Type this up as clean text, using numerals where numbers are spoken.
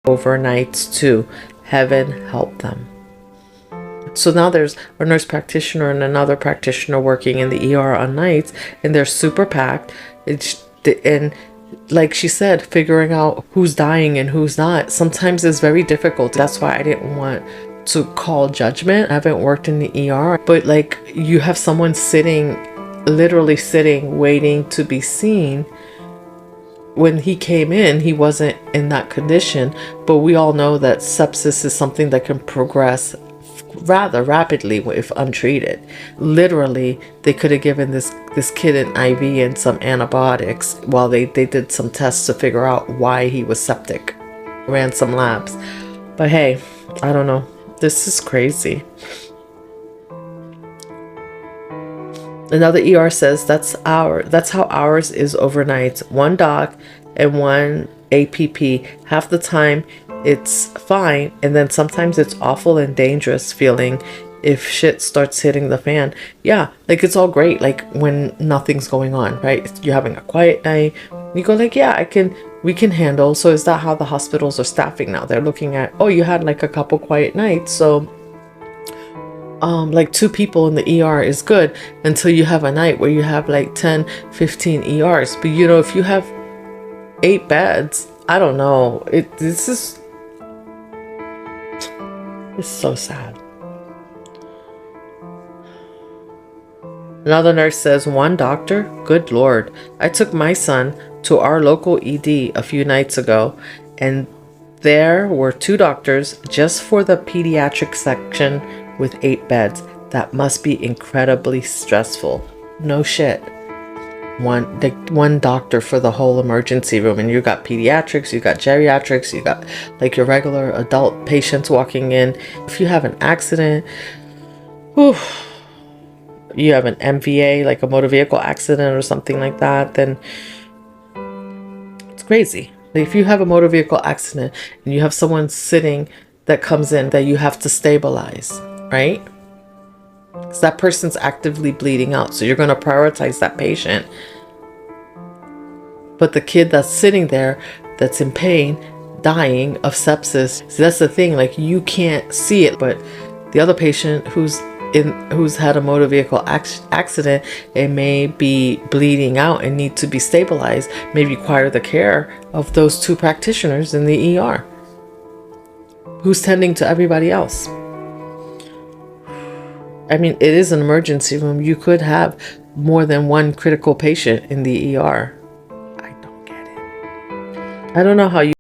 overnights too. Heaven help them. So now there's a nurse practitioner and another practitioner working in the ER on nights, and they're super packed. And like she said, figuring out who's dying and who's not sometimes is very difficult. That's why I didn't want to call judgment. I haven't worked in the ER, but like, you have someone sitting, literally sitting, waiting to be seen. When he came in, he wasn't in that condition, but we all know that sepsis is something that can progress rather rapidly if untreated. Literally, they could have given this kid an IV and some antibiotics while they did some tests to figure out why he was septic. Ran some labs. But hey, I don't know. This is crazy. Another ER says that's how ours is overnight. One doc and one APP. Half the time it's fine, and then sometimes it's awful and dangerous feeling if shit starts hitting the fan. Yeah, like it's all great like when nothing's going on, right? You're having a quiet night. You go like, yeah, we can handle. So is that how the hospitals are staffing now? They're looking at, oh, you had like a couple quiet nights, so like 2 people in the ER is good, until you have a night where you have like 10, 15 ERs. But you know, if you have 8 beds, I don't know. It's so sad. Another nurse says, one doctor, good Lord. I took my son to our local ED a few nights ago, and there were 2 doctors just for the pediatric section with 8 beds. That must be incredibly stressful. No shit. One doctor for the whole emergency room, and you got pediatrics, you got geriatrics, you got like your regular adult patients walking in. If you have an accident, whew, you have an MVA, like a motor vehicle accident or something like that, then it's crazy. Like if you have a motor vehicle accident and you have someone sitting that comes in that you have to stabilize, right? Because that person's actively bleeding out, so you're going to prioritize that patient. But the kid that's sitting there, that's in pain, dying of sepsis, so that's the thing, like you can't see it, but the other patient who's had a motor vehicle accident and may be bleeding out and need to be stabilized may require the care of those 2 practitioners in the ER who's tending to everybody else. I mean, it is an emergency room. You could have more than one critical patient in the ER. I don't get it. I don't know how you